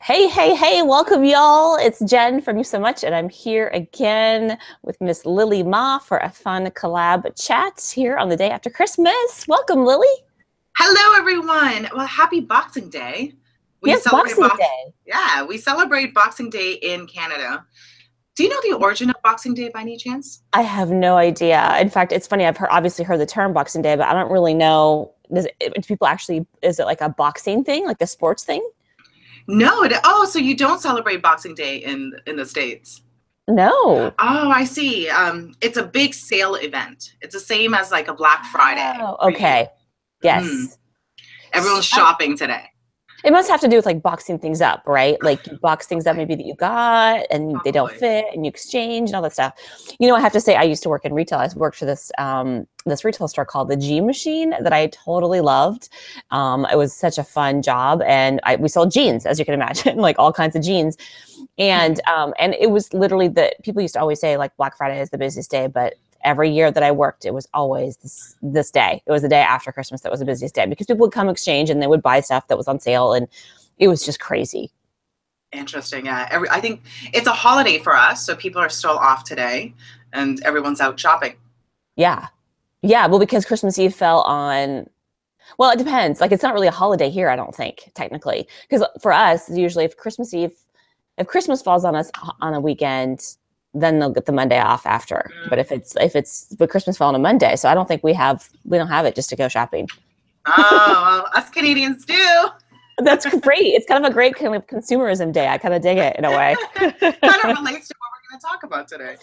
Hey, hey, hey, welcome y'all. It's Jen from You So Much, and I'm here again with Miss Lily Ma for a fun collab chat here on the day after Christmas. Welcome, Lily. Hello, everyone. Well, happy Boxing Day. We Yes, celebrate Boxing box. Day. Yeah, we celebrate Boxing Day in Canada. Do you know the origin of Boxing Day by any chance? I have no idea. In fact, it's funny, obviously heard the term Boxing Day, but I don't really know. Do people actually, is it like a boxing thing, like a sports thing? No. Oh, so you don't celebrate Boxing Day in the States? No. Oh, I see. It's a big sale event. It's the same as like a Black Friday Oh, for you. okay. Hmm. Yes. Everyone's shopping today. It must have to do with like boxing things up, right? Like you box things up maybe that you got and they don't Probably. fit and you exchange and all that stuff. You know, I have to say I used to work in retail. I worked for this retail store called the G Machine that I totally loved. It was such a fun job and we sold jeans, as you can imagine, like all kinds of jeans. And it was literally the people used to always say like Black Friday is the busiest day, but every year that I worked, it was always this day. It was the day after Christmas that was the busiest day because people would come exchange and they would buy stuff that was on sale, and it was just crazy. Interesting. Yeah. I think it's a holiday for us, so people are still off today, and everyone's out shopping. Yeah, yeah. Well, because Christmas Eve fell on. Well, it depends. Like it's not really a holiday here, I don't think technically, because for us, usually if Christmas falls on us on a weekend, then they'll get the Monday off after. But but Christmas fell on a Monday, so I don't think we don't have it just to go shopping. Oh, well, us Canadians do. That's great. It's kind of a great kind of consumerism day. I kind of dig it in a way. Kind of relates to what we're going to talk about today.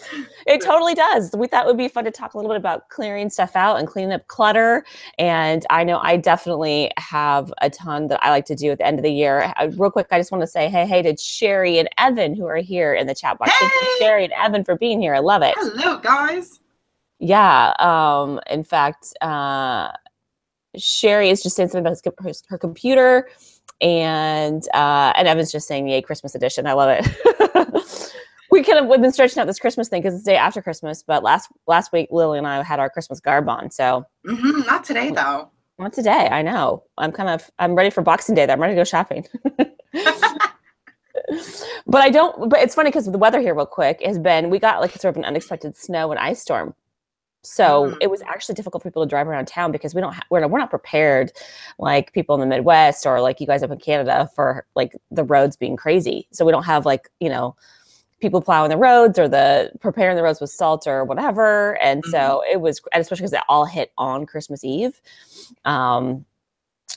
It totally does. We thought it would be fun to talk a little bit about clearing stuff out and cleaning up clutter. And I know I definitely have a ton that I like to do at the end of the year. Real quick, I just want to say, hey to Sherry and Evan who are here in the chat box. Thank you, Hey! Sherry and Evan, for being here. I love it. Hello, guys. Yeah. In fact, Sherry is just saying something about her computer, and Evan's just saying, "Yay, Christmas edition!" I love it. We've been stretching out this Christmas thing because it's the day after Christmas. But last week, Lily and I had our Christmas garb on, so Not today, though. not today. I know. I'm ready for Boxing Day. I'm ready to go shopping. But I don't. But it's funny because the weather here, real quick, has been we got like sort of an unexpected snow and ice storm. So it was actually difficult for people to drive around town because we're not prepared like people in the Midwest or like you guys up in Canada for like the roads being crazy. So we don't have like, people plowing the roads or the preparing the roads with salt or whatever. And so it was, and especially because it all hit on Christmas Eve,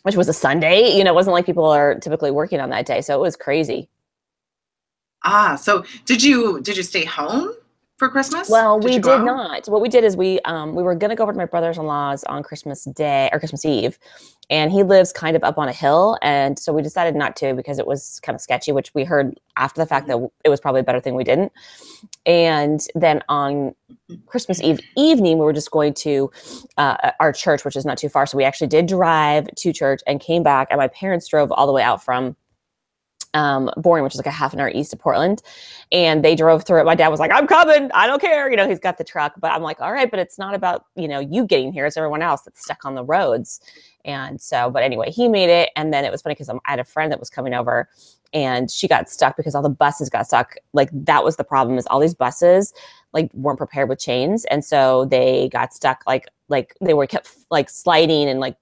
which was a Sunday. It wasn't like people are typically working on that day. So it was crazy. So did you stay home for Christmas? Well, Did we you go did out? not. What we did is we were going to go over to my brother-in-law's on Christmas Day or Christmas Eve, and he lives kind of up on a hill, and so we decided not to because it was kind of sketchy, which we heard after the fact that it was probably a better thing we didn't. And then on Christmas Eve evening, we were just going to our church, which is not too far, so we actually did drive to church and came back, and my parents drove all the way out from Boring, which is like a half an hour east of Portland. And they drove through it. My dad was like, I'm coming. I don't care. He's got the truck. But I'm like, all right, but it's not about, you getting here. It's everyone else that's stuck on the roads. And so, but anyway, he made it. And then it was funny because I had a friend that was coming over and she got stuck because all the buses got stuck. Like that was the problem, is all these buses like weren't prepared with chains. And so they got stuck like they were kept like sliding and like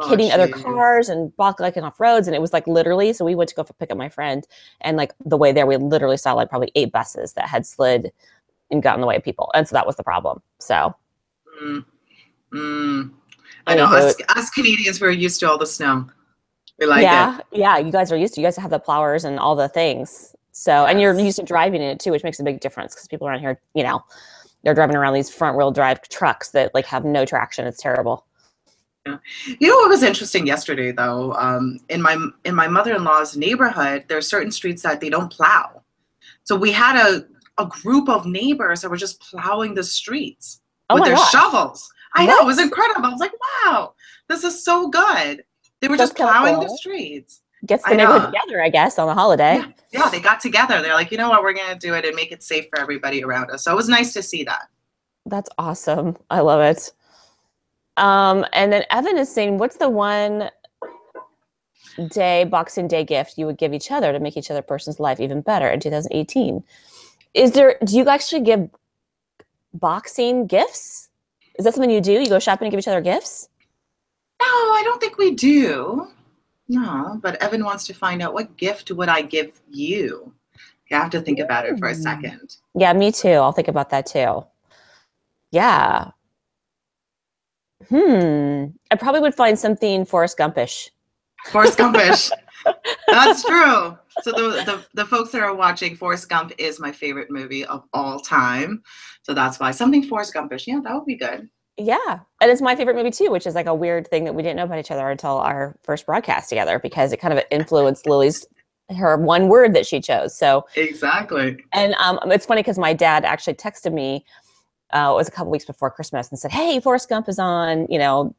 hitting other cars and blocking off roads. And it was like literally, so we went to go pick up my friend, and like the way there, we literally saw like probably 8 buses that had slid and got in the way of people. And so that was the problem. So I know us Canadians, we're used to all the snow. We like it. Yeah. You guys have the plowers and all the things. So, and you're used to driving in it too, which makes a big difference because people around here, they're driving around these front wheel drive trucks that like have no traction. It's terrible. You know what was interesting yesterday, though? In my mother-in-law's neighborhood, there are certain streets that they don't plow. So we had a group of neighbors that were just plowing the streets with their shovels. I know, it was incredible. I was like, wow, this is so good. They were just plowing the streets. Gets the neighborhood together, I guess, on a holiday. Yeah, they got together. They're like, you know what, we're going to do it and make it safe for everybody around us. So it was nice to see that. That's awesome. I love it. And then Evan is saying, what's the one day, Boxing Day gift you would give each other to make each other person's life even better in 2018? Do you actually give boxing gifts? Is that something you do? You go shopping and give each other gifts? No, I don't think we do. No, but Evan wants to find out, what gift would I give you? You have to think about it for a second. Yeah, me too. I'll think about that too. Yeah. I probably would find something Forrest Gumpish. Forrest Gumpish. That's true. So the folks that are watching, Forrest Gump is my favorite movie of all time. So that's why something Forrest Gumpish. Yeah, that would be good. Yeah. And it's my favorite movie too, which is like a weird thing that we didn't know about each other until our first broadcast together, because it kind of influenced her one word that she chose. So exactly. And it's funny because my dad actually texted me, it was a couple weeks before Christmas, and said, "Hey, Forrest Gump is on,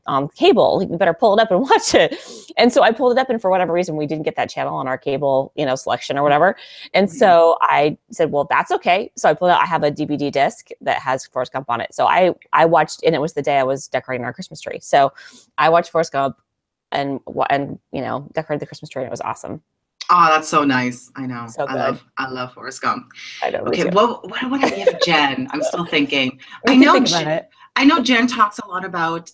on cable. You better pull it up and watch it." And so I pulled it up, and for whatever reason, we didn't get that channel on our cable, selection or whatever. And so I said, "Well, that's okay." So I pulled out. I have a DVD disc that has Forrest Gump on it. So I watched, and it was the day I was decorating our Christmas tree. So I watched Forrest Gump and decorated the Christmas tree, and it was awesome. Oh, that's so nice. I know. So good. I love Forrest Gump. I know. Okay, well, what would I give Jen? I'm still thinking. I know Jen talks a lot about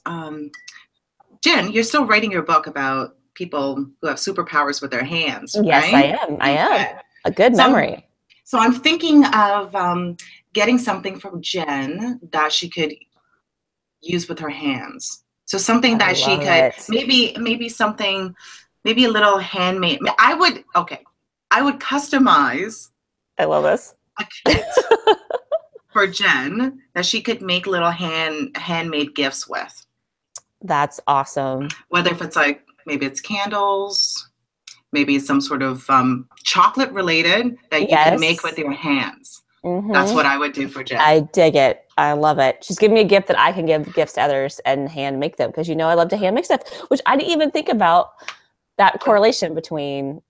Jen, you're still writing your book about people who have superpowers with their hands, yes, right? I am. A good memory. So I'm thinking of getting something from Jen that she could use with her hands. So something that she could, maybe something, maybe a little handmade. I would customize. I love this. A kit for Jen that she could make little handmade gifts with. That's awesome. Whether if it's like, maybe it's candles, maybe it's some sort of chocolate related that you can make with your hands. Mm-hmm. That's what I would do for Jen. I dig it. I love it. She's giving me a gift that I can give gifts to others and hand make them, because I love to hand make stuff, which I didn't even think about that correlation between,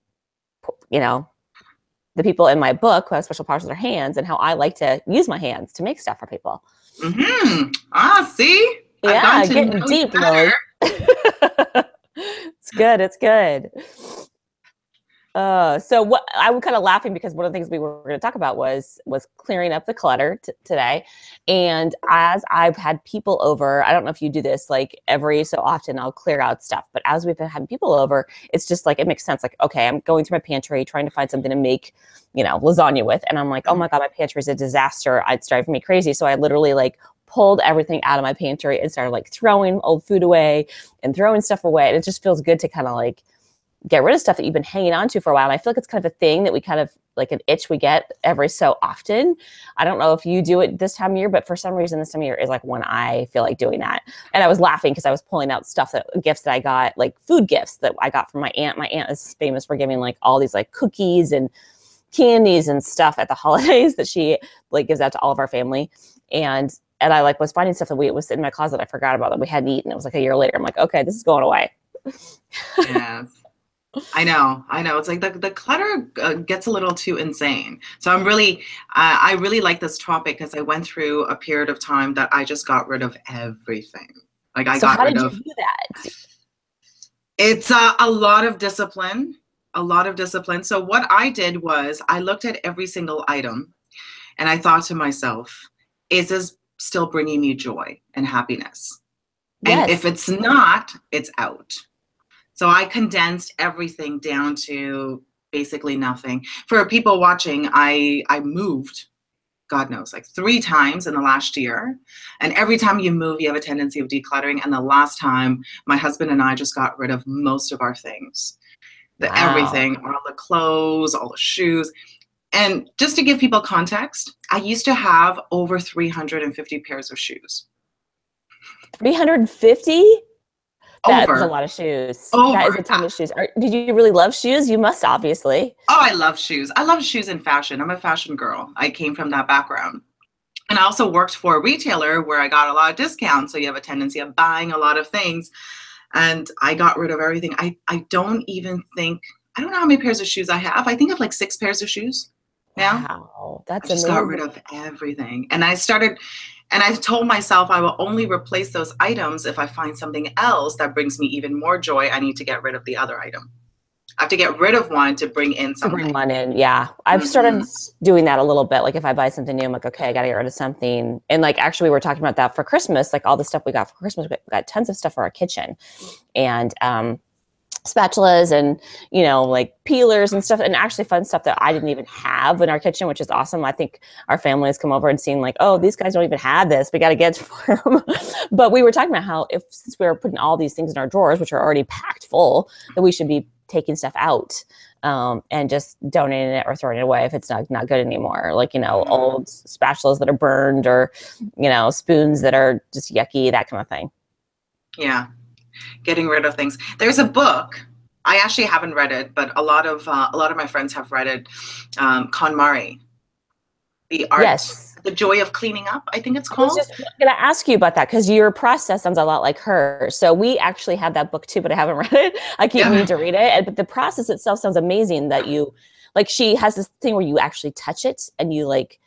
the people in my book who have special powers with their hands and how I like to use my hands to make stuff for people. Mm-hmm. See? Yeah, getting deep, Lily. It's good. It's good. So what I was kind of laughing because one of the things we were going to talk about was clearing up the clutter today. And as I've had people over, I don't know if you do this, like every so often I'll clear out stuff, but as we've been having people over, it's just like, it makes sense. Like, okay, I'm going through my pantry, trying to find something to make, lasagna with. And I'm like, oh my God, my pantry is a disaster. It's driving me crazy. So I literally pulled everything out of my pantry and started throwing old food away and throwing stuff away. And it just feels good to kind of get rid of stuff that you've been hanging on to for a while. And I feel like it's kind of a thing that we kind of an itch we get every so often. I don't know if you do it this time of year, but for some reason this time of year is when I feel like doing that. And I was laughing because I was pulling out gifts that I got, food gifts that I got from my aunt. My aunt is famous for giving all these cookies and candies and stuff at the holidays that she gives out to all of our family. And I was finding stuff that was in my closet I forgot about that we hadn't eaten. It was a year later. I'm like, okay, this is going away. Yes. I know. It's the clutter gets a little too insane. So I really like this topic because I went through a period of time that I just got rid of everything. How did you do that? It's a lot of discipline. So what I did was I looked at every single item and I thought to myself, is this still bringing me joy and happiness? Yes. And if it's not, it's out. So I condensed everything down to basically nothing. For people watching, I moved, God knows, 3 times in the last year. And every time you move, you have a tendency of decluttering. And the last time, my husband and I just got rid of most of our things. Everything, all the clothes, all the shoes. And just to give people context, I used to have over 350 pairs of shoes. 350? That is a lot of shoes. That is a ton of shoes. Did you really love shoes? You must, obviously. Oh, I love shoes. I love shoes and fashion. I'm a fashion girl. I came from that background. And I also worked for a retailer where I got a lot of discounts. So you have a tendency of buying a lot of things. And I got rid of everything. I don't know how many pairs of shoes I have. I think I have 6 pairs of shoes now. Wow, that's amazing. I just got rid of everything. And I told myself I will only replace those items if I find something else that brings me even more joy. I need to get rid of the other item. I have to get rid of one to bring in To bring something. one in, yeah. I've started doing that a little bit. Like if I buy something new, I'm like, okay, I got to get rid of something. And like, actually, we were talking about that for Christmas, like all the stuff we got for Christmas. We got tons of stuff for our kitchen, and spatulas and, you know, like peelers and stuff, and actually fun stuff that I didn't even have in our kitchen, which is awesome. I think our family has come over and seen like, oh, these guys don't even have this. We got to get it for them. But we were talking about how if, since we were putting all these things in our drawers, which are already packed full, that we should be taking stuff out and just donating it or throwing it away if it's not good anymore. Like, you know, old spatulas that are burned, or, you know, spoons that are just yucky, that kind of thing. Yeah. Getting rid of things. There's a book. I actually haven't read it, but a lot of my friends have read it. KonMari, the art, Yes. the joy of cleaning up, I think it's I was called. just going to ask you about that because your process sounds a lot like her. So we actually have that book too, but I haven't read it. I keep meaning to read it. But the process itself sounds amazing, that you, like, she has this thing where you actually touch it and you like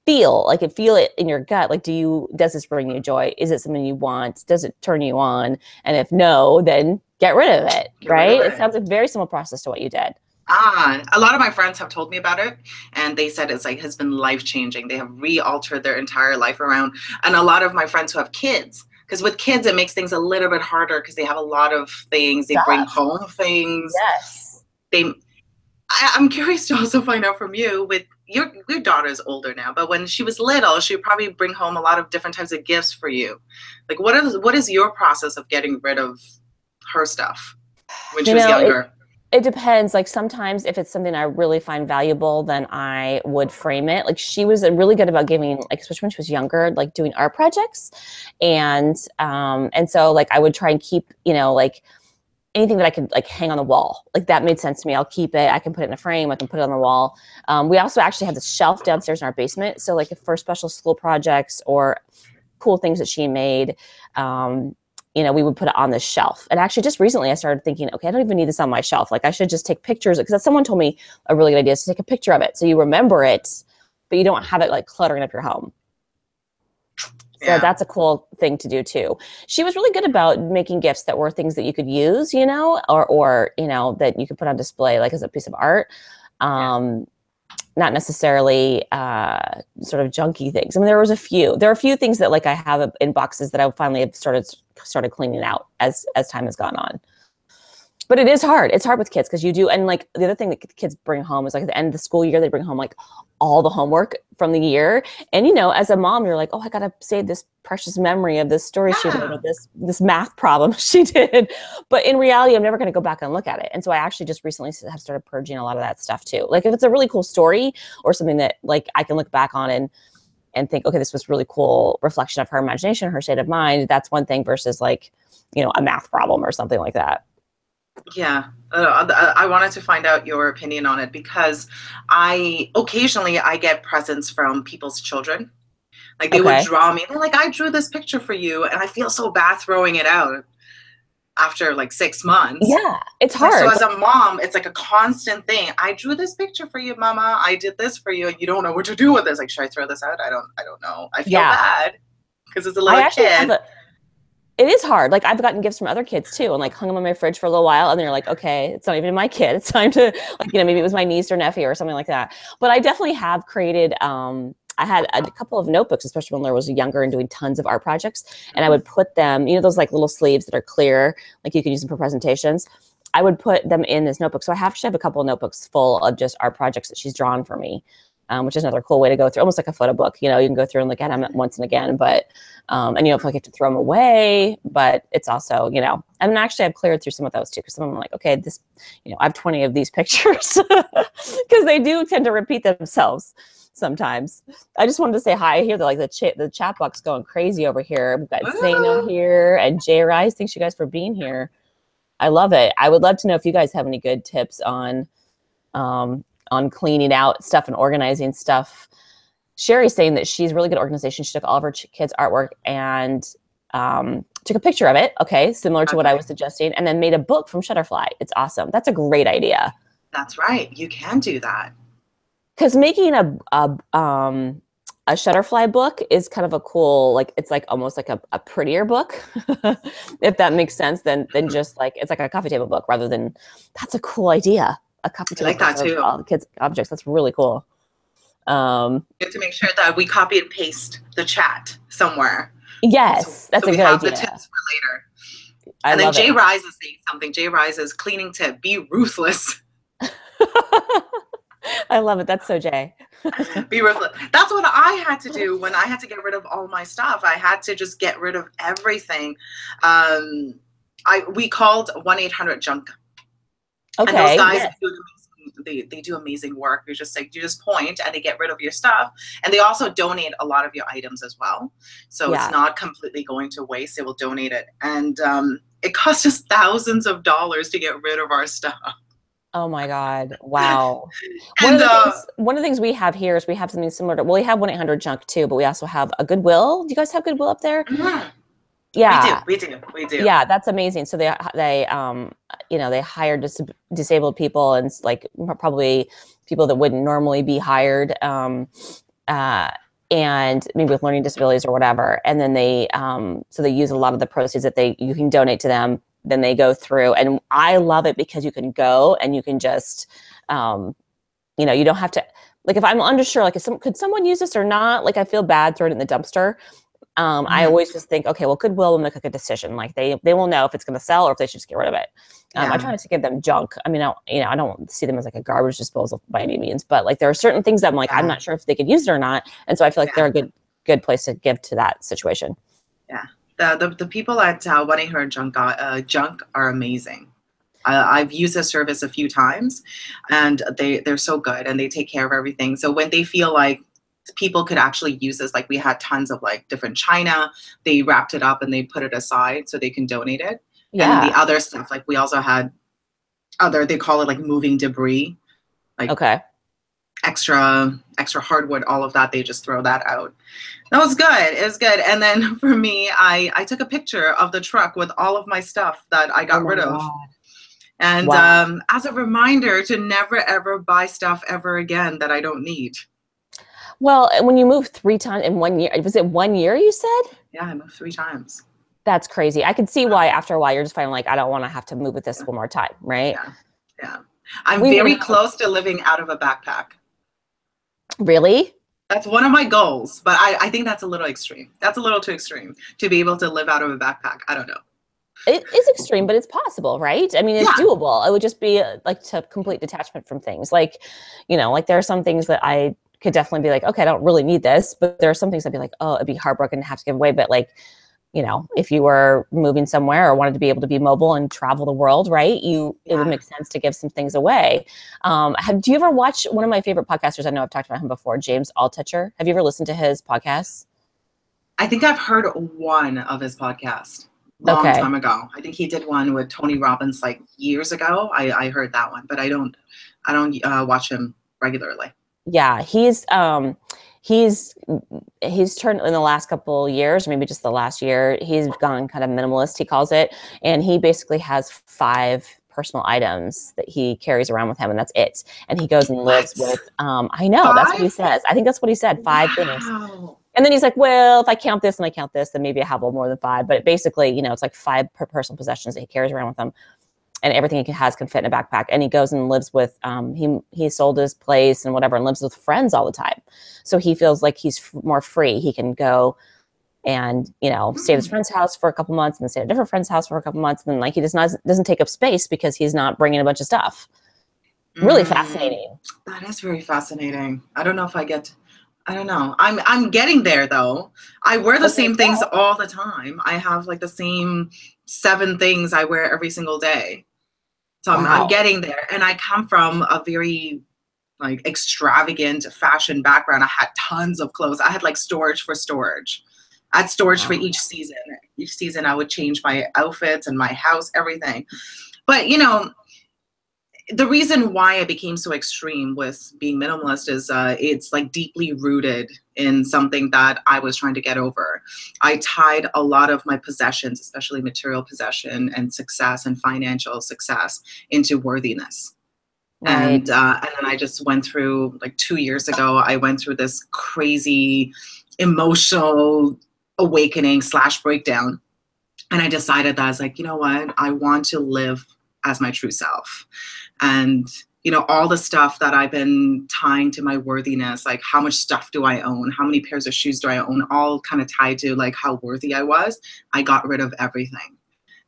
feel it in your gut. Like, does this bring you joy? Is it something you want? Does it turn you on? And if no, then get rid of it, right? It sounds like a very similar process to what you did. A lot of my friends have told me about it, and they said it's like has been life-changing. They have re-altered their entire life around. And a lot of my friends who have kids, because with kids it makes things a little bit harder because they have a lot of things. They bring home things. Yes. I'm curious to also find out from you, with your daughter's older now, but when she was little, she would probably bring home a lot of different types of gifts for you. Like, what is your process of getting rid of her stuff when she was younger? It depends. Like sometimes if it's something I really find valuable, then I would frame it. Like she was really good about giving, like, especially when she was younger, like doing art projects. And so like I would try and keep, you know, like anything that I could like hang on the wall. Like that made sense to me. I'll keep it. I can put it in a frame. I can put it on the wall. We also actually have this shelf downstairs in our basement. So like if for special school projects or cool things that she made, you know, we would put it on the shelf. And actually just recently I started thinking, okay, I don't even need this on my shelf. Like I should just take pictures, because someone told me a really good idea is to take a picture of it so you remember it, but you don't have it like cluttering up your home. So that's a cool thing to do too. She was really good about making gifts that were things that you could use, you know, or you know, that you could put on display like as a piece of art. Not necessarily sort of junky things. I mean, there are a few things that like I have in boxes that I finally have started cleaning out as time has gone on. But it is hard. It's hard with kids because you do. And like the other thing that kids bring home is like at the end of the school year, they bring home like all the homework from the year. And, you know, as a mom, you're like, oh, I got to save this precious memory of this story she wrote, or this math problem she did. But in reality, I'm never going to go back and look at it. And so I actually just recently have started purging a lot of that stuff too. Like if it's a really cool story or something that like I can look back on and think, okay, this was really cool reflection of her imagination, her state of mind. That's one thing versus like, you know, a math problem or something like that. Yeah, I wanted to find out your opinion on it because occasionally I get presents from people's children. Like they would draw me. They're like, I drew this picture for you, and I feel so bad throwing it out after like 6 months. Yeah, it's hard. So as a mom, it's like a constant thing. I drew this picture for you, Mama. I did this for you, and you don't know what to do with this. Like, should I throw this out? I don't know. I feel bad because it's a little kid. It is hard. Like I've gotten gifts from other kids too, and like hung them on my fridge for a little while, and they're like, okay, it's not even my kid. It's time to, like, you know, maybe it was my niece or nephew or something like that. But I definitely have created, I had a couple of notebooks, especially when Laura was younger and doing tons of art projects. And I would put them, you know, those like little sleeves that are clear, like you can use them for presentations. I would put them in this notebook. So I actually have a couple of notebooks full of just art projects that she's drawn for me. Which is another cool way to go through, almost like a photo book. You know, you can go through and look at them once and again, but, and you don't feel like you have to throw them away, but it's also, you know, and actually I've cleared through some of those too, because some of them are like, okay, this, you know, I have 20 of these pictures because they do tend to repeat themselves sometimes. I just wanted to say hi. I hear that like the chat box going crazy over here. We've got Zaina here and Jay Rise. Thanks you guys for being here. I love it. I would love to know if you guys have any good tips on cleaning out stuff and organizing stuff. Sherry's saying that she's really good at organization. She took all of her kids' artwork and took a picture of it. Okay, similar to what I was suggesting, and then made a book from Shutterfly. It's awesome. That's a great idea. That's right. You can do that. Because making a Shutterfly book is kind of a cool, like it's like almost like a prettier book, if that makes sense, than just like it's like a coffee table book rather than that's a cool idea. A coffee I table like book that of too. all the kids' objects. That's really cool. We have to make sure that we copy and paste the chat somewhere. Yes, that's So a we good have the idea. tips for later. I And then love it. Jay Rise is saying something. Jay Rise is cleaning tip, be ruthless. I love it. That's so Jay. Be ruthless. That's what I had to do when I had to get rid of all my stuff. I had to just get rid of everything. We called 1-800-JUNK. And those Okay. guys Yes. do amazing, they do amazing work. You just point and they get rid of your stuff. And they also donate a lot of your items as well. So it's Yeah. not completely going to waste. They will donate it. And it cost us thousands of dollars to get rid of our stuff. Oh my God. Wow. And One of the things we have here is we have something similar to, well, we have 1-800-JUNK too, but we also have a Goodwill. Do you guys have Goodwill up there? Yeah. we do. Yeah, that's amazing. So they you know, they hire disabled people and like probably people that wouldn't normally be hired, and maybe with learning disabilities or whatever. And then they so they use a lot of the proceeds that you can donate to them. Then they go through, and I love it because you can go and you can just you know, you don't have to, like, if I'm unsure, like, could someone use this or not? Like, I feel bad throwing it in the dumpster. I always just think, okay, well, Goodwill will make like a decision. Like they will know if it's going to sell or if they should just get rid of it. I try not to give them junk. I mean, I don't see them as like a garbage disposal by any means, but like there are certain things that I'm like, I'm not sure if they could use it or not. And so I feel like they're a good place to give to that situation. Yeah. The people at 1-800-JUNK are amazing. I've used this service a few times and they're so good and they take care of everything. So when they feel like people could actually use this, like we had tons of like different china, they wrapped it up and they put it aside so they can donate it. Yeah. And then the other stuff, like we also had they call it like moving debris, like extra hardwood, all of that, they just throw that out. That was good. It was good. And then for me, I took a picture of the truck with all of my stuff that I got rid of. And as a reminder to never ever buy stuff ever again that I don't need. Well, when you move 3 times in 1 year, was it 1 year you said? Yeah, I moved 3 times. That's crazy. I could see why after a while you're just feeling like, I don't want to have to move with this one more time, right? Yeah. I'm very close to living out of a backpack. Really? That's one of my goals, but I think that's a little extreme. That's a little too extreme to be able to live out of a backpack. I don't know. It is extreme, but it's possible, right? I mean, it's doable. It would just be like to complete detachment from things. Like, you know, like there are some things that I could definitely be like, okay, I don't really need this, but there are some things I'd be like, oh, it'd be heartbroken to have to give away. But like, you know, if you were moving somewhere or wanted to be able to be mobile and travel the world, right? It would make sense to give some things away. Do you ever watch one of my favorite podcasters? I know I've talked about him before, James Altucher. Have you ever listened to his podcasts? I think I've heard one of his podcasts long time ago. I think he did one with Tony Robbins like years ago. I heard that one, but I don't watch him regularly. Yeah, he's turned in the last couple years, maybe just the last year, he's gone kind of minimalist, he calls it. And he basically has 5 personal items that he carries around with him, and that's it. And he goes and lives with, I know, 5? That's what he says. I think that's what he said, 5 things. And then he's like, well, if I count this and I count this, then maybe I have a little more than 5. But basically, you know, it's like 5 personal possessions that he carries around with him. And everything he has can fit in a backpack. And he goes and lives with, he sold his place and whatever and lives with friends all the time. So he feels like he's more free. He can go and, you know, stay at his friend's house for a couple months and then stay at a different friend's house for a couple months. And then like, he doesn't take up space because he's not bringing a bunch of stuff. Really fascinating. That is very fascinating. I don't know if I don't know. I'm getting there though. I wear the same things all the time. I have like the same 7 things I wear every single day. So I'm getting there. And I come from a very like extravagant fashion background. I had tons of clothes. I had like storage for storage. I had storage for each season. Each season I would change my outfits and my house, everything. But you know, the reason why I became so extreme with being minimalist is it's like deeply rooted in something that I was trying to get over. I tied a lot of my possessions, especially material possession and success and financial success, into worthiness. Right. And then I just went through, like 2 years ago, I went through this crazy emotional awakening / breakdown. And I decided that I was like, you know what? I want to live as my true self. And, you know, all the stuff that I've been tying to my worthiness, like how much stuff do I own? How many pairs of shoes do I own? All kind of tied to like how worthy I was. I got rid of everything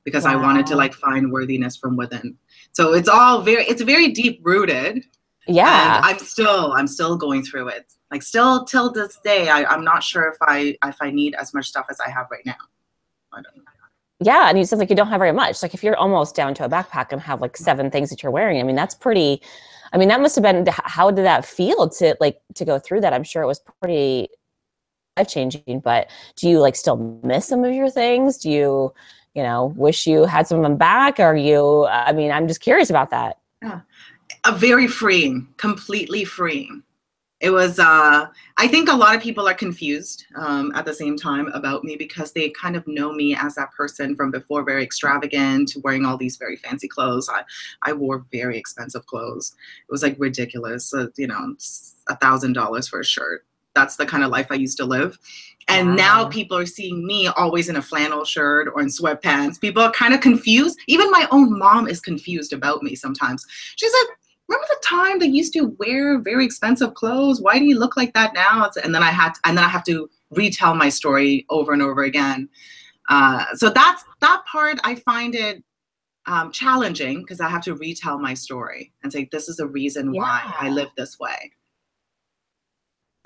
because I wanted to like find worthiness from within. So it's very deep rooted. Yeah. And I'm still going through it. Like still till this day, I'm not sure if I need as much stuff as I have right now. I don't know. Yeah, and it sounds like you don't have very much. Like if you're almost down to a backpack and have like 7 things that you're wearing, I mean, that's pretty, I mean, that must have been, how did that feel to go through that? I'm sure it was pretty life-changing, but do you like still miss some of your things? Do you, wish you had some of them back? Or I mean, I'm just curious about that. Yeah. A very freeing, completely freeing. It was, I think a lot of people are confused at the same time about me because they kind of know me as that person from before, very extravagant, wearing all these very fancy clothes. I wore very expensive clothes. It was like ridiculous, $1,000 for a shirt. That's the kind of life I used to live. And now people are seeing me always in a flannel shirt or in sweatpants. People are kind of confused. Even my own mom is confused about me sometimes. She's like, remember the time they used to wear very expensive clothes? Why do you look like that now? And then I have to retell my story over and over again. So that part, I find it challenging because I have to retell my story and say, this is the reason why I live this way.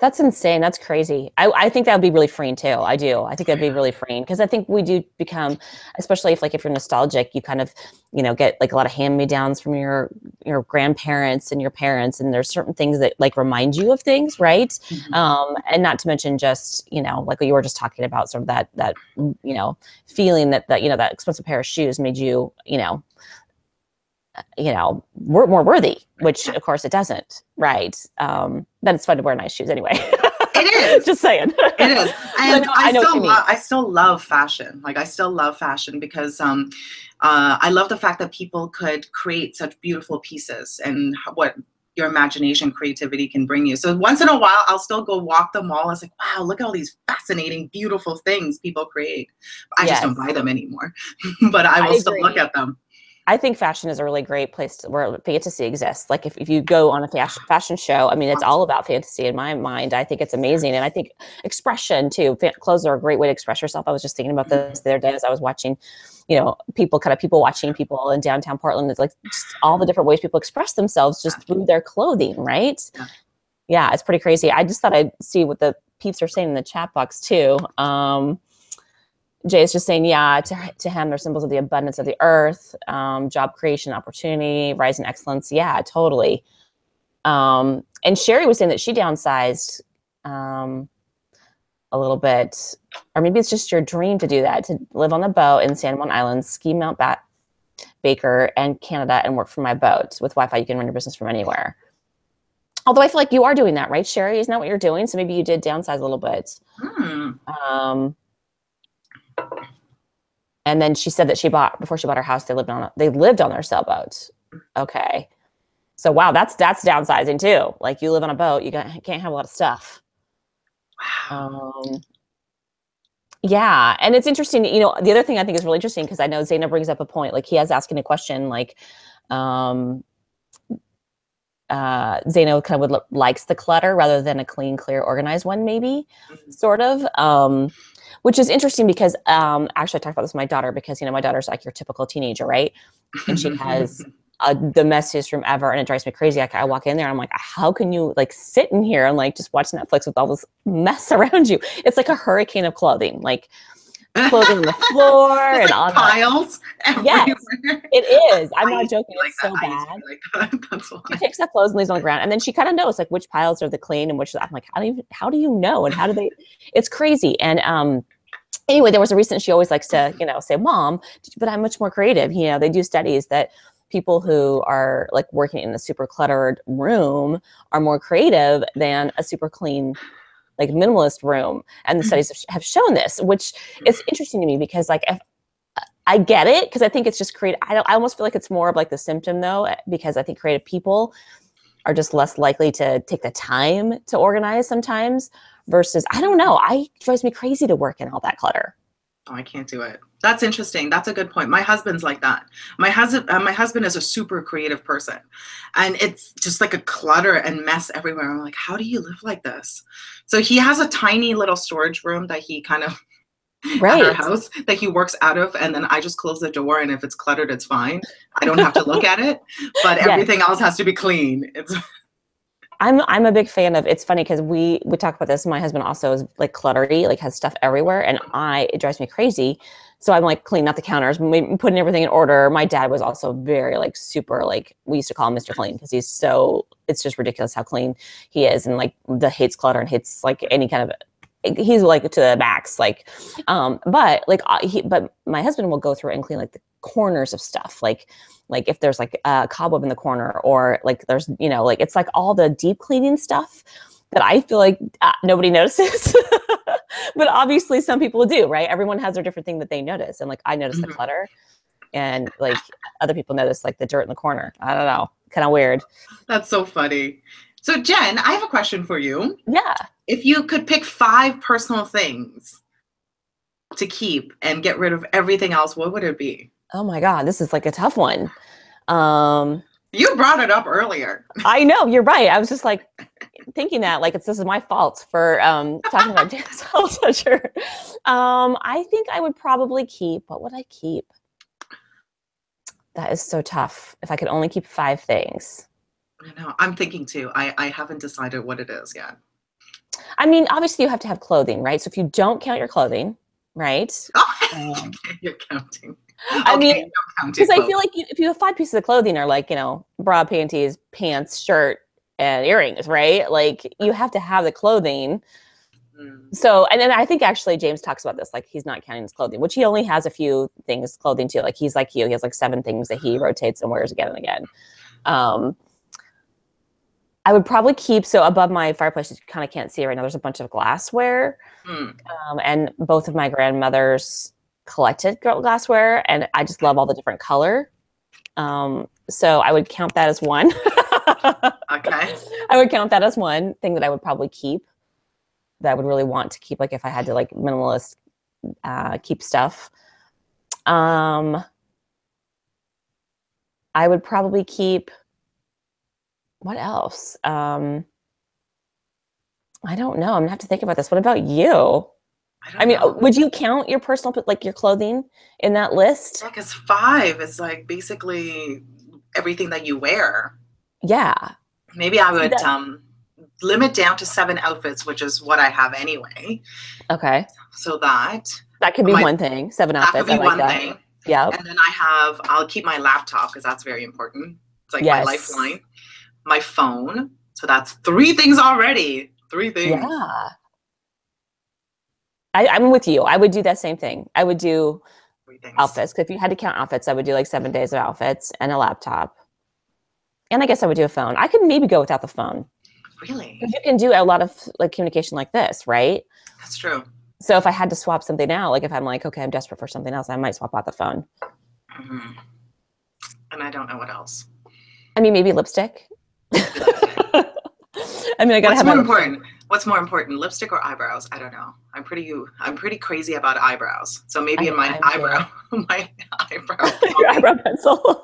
That's insane. That's crazy. I think that would be really freeing too. I do. I think that'd be really freeing because I think we do become, especially if you're nostalgic, you kind of, get like a lot of hand-me-downs from your grandparents and your parents, and there's certain things that like remind you of things, right? Mm-hmm. And not to mention just, like what you were just talking about, sort of that feeling that that expensive pair of shoes made you, more worthy, which of course it doesn't, right? Then it's fun to wear nice shoes anyway. It is. Just saying. It is. And I still love fashion. Like I still love fashion because I love the fact that people could create such beautiful pieces and what your imagination, creativity can bring you. So once in a while, I'll still go walk the mall. I was like, wow, look at all these fascinating, beautiful things people create. I just don't buy them anymore, but I will still look at them. I think fashion is a really great place where fantasy exists. Like if you go on a fashion show, I mean, it's all about fantasy in my mind. I think it's amazing. And I think expression too. Clothes are a great way to express yourself. I was just thinking about this the other day as I was watching, people watching people in downtown Portland. It's like just all the different ways people express themselves just through their clothing, right? Yeah, it's pretty crazy. I just thought I'd see what the peeps are saying in the chat box too. Jay is just saying, to him, they're symbols of the abundance of the earth, job creation, opportunity, rise in excellence. Yeah, totally. And Sherry was saying that she downsized a little bit, or maybe it's just your dream to do that, to live on a boat in San Juan Islands, ski Mount Baker and Canada, and work from my boat. With Wi-Fi, you can run your business from anywhere. Although I feel like you are doing that, right, Sherry? Isn't that what you're doing? So maybe you did downsize a little bit. And then she said that before she bought her house, they lived on their sailboat. Okay. So wow, that's downsizing too. Like you live on a boat, you can't have a lot of stuff. Yeah. And it's interesting, the other thing I think is really interesting, because I know Zaina brings up a point, like he has asking a question, like, Zaina kind of likes the clutter rather than a clean, clear, organized one, maybe, sort of. Which is interesting because actually I talked about this with my daughter because, my daughter's like your typical teenager, right? And she has the messiest room ever, and it drives me crazy. I walk in there and I'm like, how can you like sit in here and like just watch Netflix with all this mess around you? It's like a hurricane of clothing, like clothing on the floor and like on piles. Yes, it is. I'm not joking. Like it's so bad. Like that. That's why. She takes that clothes and leaves on the ground, and then she kind of knows like which piles are the clean and which I'm like, how do you know? And how do they? It's crazy. And anyway, there was a reason she always likes to say, Mom, but I'm much more creative. They do studies that people who are like working in a super cluttered room are more creative than a super clean, like minimalist room. And the studies have shown this, which is interesting to me because like I get it, because I think it's just I almost feel like it's more of like the symptom though, because I think creative people are just less likely to take the time to organize sometimes versus, I don't know, it drives me crazy to work in all that clutter. Oh, I can't do it. That's interesting. That's a good point. My husband's like that. My husband is a super creative person, and it's just like a clutter and mess everywhere. I'm like, how do you live like this? So he has a tiny little storage room that he kind of at our Right. house that he works out of, and then I just close the door, and if it's cluttered, it's fine. I don't have to look at it, but Yes. everything else has to be clean. It's I'm a big fan of, it's funny because we talk about this. My husband also is like cluttery, like has stuff everywhere, and it drives me crazy. So I'm like cleaning out the counters, putting everything in order. My dad was also very like super, like we used to call him Mr. Clean because it's just ridiculous how clean he is, and like hates clutter and hates like any kind of, he's like to the max, like, but like but my husband will go through and clean like the corners of stuff, like if there's like a cobweb in the corner, or like there's, like it's like all the deep cleaning stuff that I feel like nobody notices. But obviously some people do, right? Everyone has their different thing that they notice. And like I notice the clutter, and like other people notice like the dirt in the corner. I don't know, kind of weird. That's so funny. So Jen, I have a question for you. Yeah. If you could pick 5 personal things to keep and get rid of everything else, what would it be? Oh my God, this is like a tough one. You brought it up earlier. I know, you're right. I was just like thinking that like this is my fault for talking about Jan's culture. I think I would probably keep, what would I keep? That is so tough. If I could only keep 5 things. I know. I'm thinking too. I haven't decided what it is yet. I mean, obviously you have to have clothing, right? So if you don't count your clothing, right? Okay, you're counting. I mean, because I feel like if you have 5 pieces of clothing, or like, bra, panties, pants, shirt, and earrings, right? Like you have to have the clothing. So, and then I think actually James talks about this, like he's not counting his clothing, which he only has a few things clothing too. Like he's like you, he has like 7 things that he rotates and wears again and again. I would probably keep, so above my fireplace, you kind of can't see it right now, there's a bunch of glassware. And both of my grandmothers collected glassware, and I just love all the different color. So I would count that as one. Okay. I would count that as one thing that I would probably keep, that I would really want to keep, like if I had to like minimalist keep stuff. I would probably keep, what else? I don't know. I'm gonna have to think about this. What about you? I mean, would you count your personal, like your clothing in that list? Like it's 5. It's like basically everything that you wear. Yeah. Maybe I would limit down to 7 outfits, which is what I have anyway. Okay. So that could be one thing. 7 outfits. That could be one thing. Yeah. And then I'll keep my laptop because that's very important. It's like my lifeline. My phone. So that's 3 things already. 3 things. Yeah. I'm with you. I would do that same thing. I would do outfits. Because if you had to count outfits, I would do like 7 days of outfits and a laptop. And I guess I would do a phone. I could maybe go without the phone. Really? Because you can do a lot of like communication like this, right? That's true. So if I had to swap something out, like if I'm like, okay, I'm desperate for something else, I might swap out the phone. And I don't know what else. I mean, maybe lipstick. I mean, I gotta have more important. What's more important, lipstick or eyebrows? I don't know. I'm pretty crazy about eyebrows. So maybe Your eyebrow your eyebrow pencil.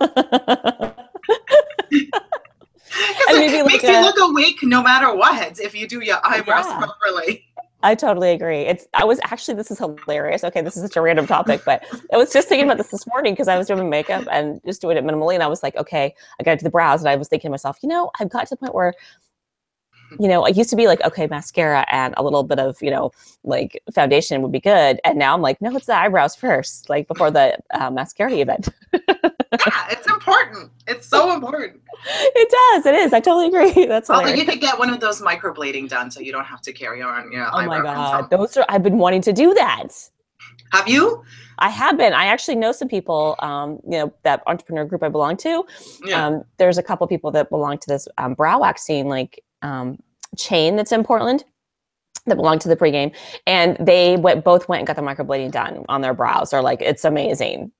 It makes you look awake no matter what if you do your eyebrows properly. I totally agree. This is hilarious. Okay, this is such a random topic, but I was just thinking about this morning because I was doing makeup and just doing it minimally. And I was like, okay, I got to the brows, and I was thinking to myself, I've got to the point where, I used to be like, okay, mascara and a little bit of, like foundation would be good. And now I'm like, no, it's the eyebrows first, like before the mascara event. Yeah, it's important. It's so important. It does. It is. I totally agree. That's hilarious. You could get one of those microblading done so you don't have to carry on your eyebrow. Oh my God. I've been wanting to do that. Have you? I have been. I actually know some people, that entrepreneur group I belong to. Yeah. There's a couple people that belong to this brow waxing chain that's in Portland that belong to the pregame. And they both went and got the microblading done on their brows. They're like, it's amazing.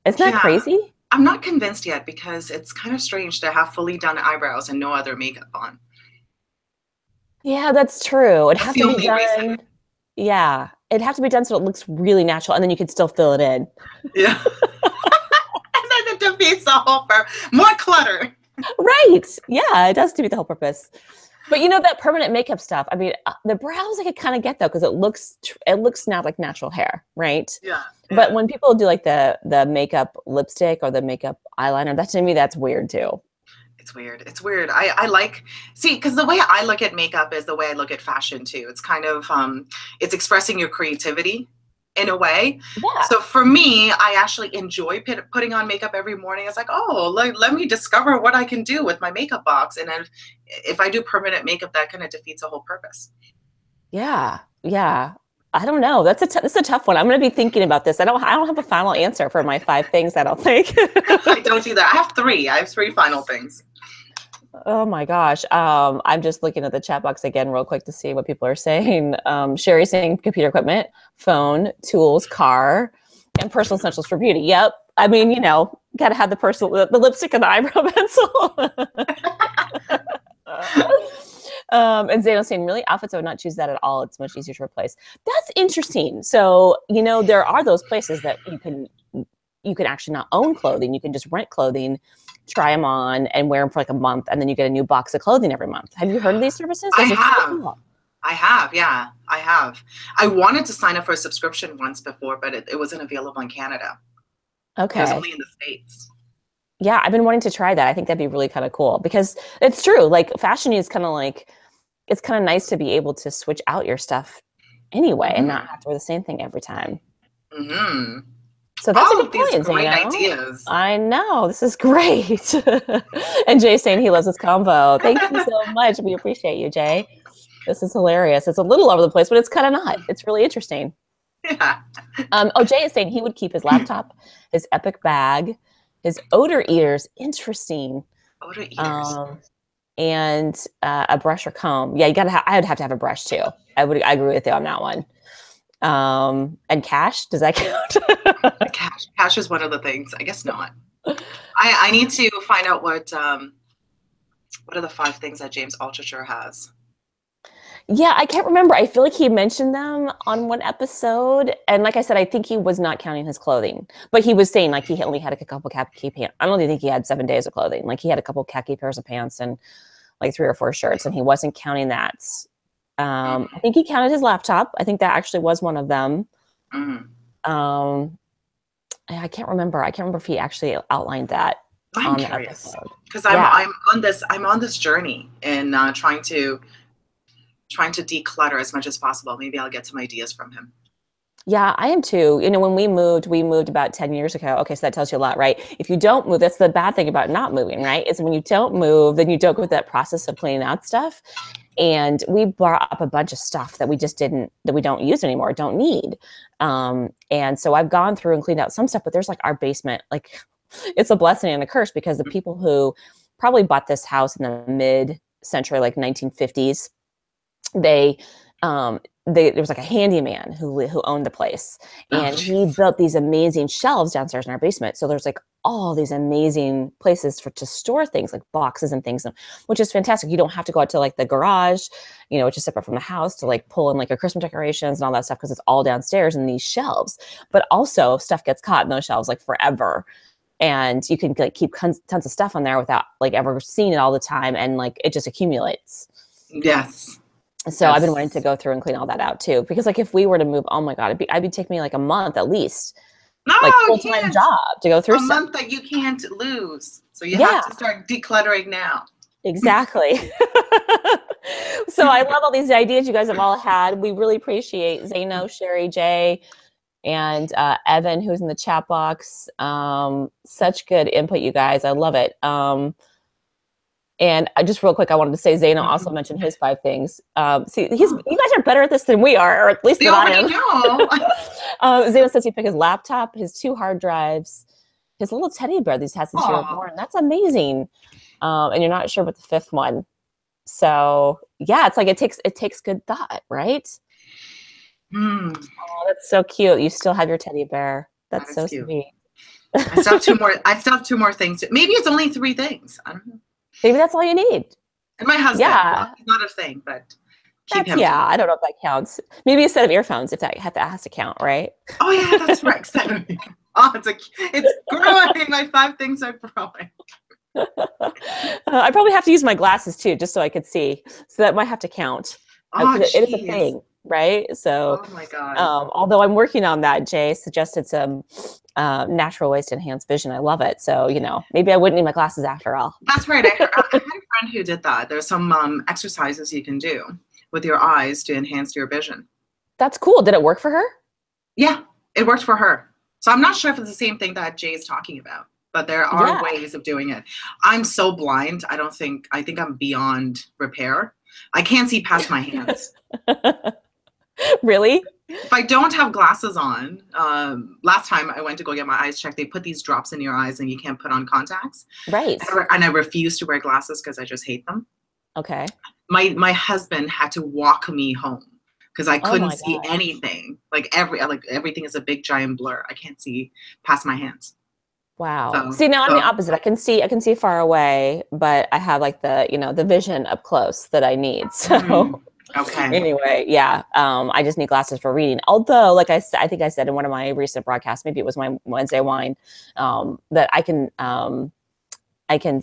Isn't that crazy? I'm not convinced yet because it's kind of strange to have fully done eyebrows and no other makeup on. Yeah, that's true. It'd That's have the to be only reason. done. Yeah, it'd have to be done so it looks really natural, and then you could still fill it in. Yeah. And then it defeats the whole purpose. More clutter. Right. Yeah, it does defeat the whole purpose. But you know that permanent makeup stuff. I mean, the brows I could kind of get though because it looks not like natural hair, right? Yeah. But Yeah. when people do like the makeup lipstick or the makeup eyeliner, that to me that's weird too. It's weird. It's weird. I like, see, because the way I look at makeup is the way I look at fashion too. It's kind of it's expressing your creativity in a way. Yeah. So for me, I actually enjoy putting on makeup every morning. It's like, oh, let me discover what I can do with my makeup box. And then if I do permanent makeup, that kind of defeats the whole purpose. Yeah. Yeah. I don't know. That's a tough one. I'm going to be thinking about this. I don't have a final answer for my 5 things, I don't think. I don't do that. I have three. I have three final things. Oh my gosh. I'm just looking at the chat box again real quick to see what people are saying. Sherry's saying computer equipment, phone, tools, car, and personal essentials for beauty. Yep. I mean, got to have the lipstick and the eyebrow pencil. And Zano's saying, really, outfits, I would not choose that at all. It's much easier to replace. That's interesting. So, there are those places that you can actually not own clothing. You can just rent clothing, try them on, and wear them for like a month, and then you get a new box of clothing every month. Have you heard of these services? I Those are so have. cool. I have, yeah, I have. I wanted to sign up for a subscription once before, but it wasn't available in Canada. It was Okay. only in the States. Yeah, I've been wanting to try that. I think that'd be really kind of cool because it's true. Like fashion is kind of like, it's kind of nice to be able to switch out your stuff anyway and not have to wear the same thing every time. Mm-hmm. So that's All a of good these point, great Zano. ideas. I know. This is great. And Jay's saying he loves this combo. Thank you so much. We appreciate you, Jay. This is hilarious. It's a little all over the place, but it's kind of not. It's really interesting. Yeah. Jay is saying he would keep his laptop, his Epic bag, his odor eaters. Interesting. Odor eaters. And a brush or comb. Yeah, I would have to have a brush too. I agree with you on that one. And cash, does that count? Cash is one of the things. I guess not. I need to find out what are the 5 things that James Altucher has. Yeah, I can't remember. I feel like he mentioned them on one episode. And like I said, I think he was not counting his clothing. But he was saying like he only had a couple khaki pants. I don't even think he had 7 days of clothing. Like he had a couple khaki pairs of pants and like 3 or 4 shirts. And he wasn't counting that. I think he counted his laptop. I think that actually was one of them. I can't remember. I can't remember if he actually outlined that. I'm curious because I'm on this journey and trying to declutter as much as possible. Maybe I'll get some ideas from him. Yeah, I am too. When we moved about 10 years ago. Okay, so that tells you a lot, right? If you don't move, that's the bad thing about not moving, right? Is when you don't move, then you don't go through that process of cleaning out stuff. And we brought up a bunch of stuff that we don't use anymore, don't need. And so I've gone through and cleaned out some stuff, but there's like our basement, like it's a blessing and a curse because the people who probably bought this house in the mid-century, like 1950s, there was like a handyman who owned the place, and he built these amazing shelves downstairs in our basement. So there's like all these amazing places to store things like boxes and things, which is fantastic. You don't have to go out to like the garage, which is separate from the house, to like pull in like your Christmas decorations and all that stuff because it's all downstairs in these shelves. But also stuff gets caught in those shelves like forever. And you can like keep tons of stuff on there without like ever seeing it all the time, and like it just accumulates. Yes. So yes. I've been wanting to go through and clean all that out too, because like if we were to move, oh my God, it'd be taking me like a month at least, like full-time job to go through a month that you can't lose. So you have to start decluttering now. Exactly. So I love all these ideas you guys have all had. We really appreciate Zano, Sherry, Jay, and Evan, who's in the chat box. Such good input, you guys. I love it. And just real quick, I wanted to say Zano also mentioned his 5 things. See, you guys are better at this than we are, or at least than I am. Zano says he picked his laptop, his 2 hard drives, his little teddy bear that he's had since you were born. That's amazing. And you're not sure about the 5th one. So yeah, it's like it takes good thought, right? Oh, that's so cute. You still have your teddy bear. That's so sweet. I still have two more. I still have two more things. Maybe it's only three things. I don't know. Maybe that's all you need. And my husband. Yeah. Well, he's not a thing, but keep That's, him too. yeah, I don't know if that counts. Maybe a set of earphones if that has to count, right? Oh yeah, that's right. Exactly. Oh, it's growing. My five things are growing. I probably have to use my glasses too, just so I could see. So that might have to count. Oh, It is a jeez. thing, right? So, Oh my God. although I'm working on that, Jay suggested some natural ways to enhance vision. I love it. So, maybe I wouldn't need my glasses after all. That's right. I had a friend who did that. There's some exercises you can do with your eyes to enhance your vision. That's cool. Did it work for her? Yeah, it worked for her. So I'm not sure if it's the same thing that Jay is talking about, but there are ways of doing it. I'm so blind. I think I'm beyond repair. I can't see past my hands. Really? If I don't have glasses on, last time I went to go get my eyes checked, they put these drops in your eyes and you can't put on contacts. Right. And I refuse to wear glasses because I just hate them. Okay. My husband had to walk me home because I couldn't see gosh. anything. Like everything is a big giant blur. I can't see past my hands. Wow. See, now I'm the opposite. I can see far away, but I have like the vision up close that I need. So okay. Anyway, yeah. I just need glasses for reading. Although, like I think I said in one of my recent broadcasts, maybe it was my Wednesday wine, that I can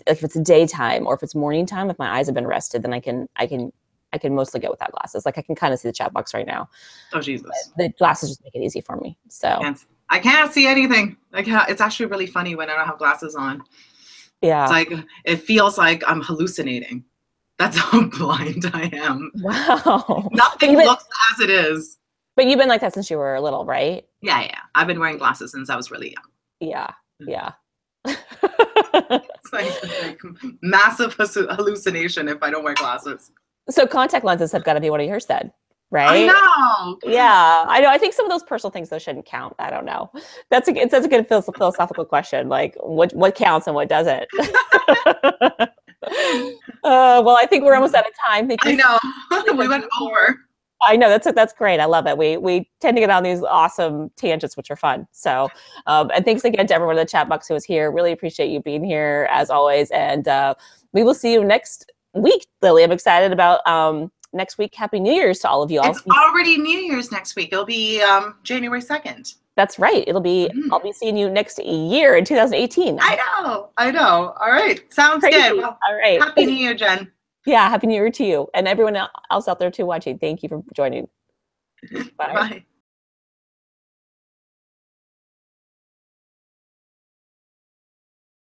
if it's daytime or if it's morning time, if my eyes have been rested, then I can mostly get without glasses. Like I can kind of see the chat box right now. Oh Jesus! The glasses just make it easy for me. So I can't see anything. It's actually really funny when I don't have glasses on. Yeah. It's like it feels like I'm hallucinating. That's how blind I am. Wow. Nothing looks as it is. But you've been like that since you were little, right? Yeah. I've been wearing glasses since I was really young. Yeah. It's like massive hallucination if I don't wear glasses. So contact lenses have got to be one of yours then, right? I know. Yeah, I know. I think some of those personal things though shouldn't count. I don't know. That's a good philosophical question. Like what counts and what doesn't. Well, I think we're almost out of time. I know. We went over. I know that's great. I love it. We tend to get on these awesome tangents, which are fun. So, and thanks again to everyone in the chat box who was here. Really appreciate you being here as always. And we will see you next week, Lily. I'm excited about next week. Happy New Year's to all of you. It's already New Year's next week. It'll be January 2nd. That's right. It'll be. I'll be seeing you next year in 2018. I know. All right. Sounds Crazy. Good. Well, all right. Happy New Year, Jen. Yeah. Happy New Year to you and everyone else out there too watching. Thank you for joining. Bye. Bye.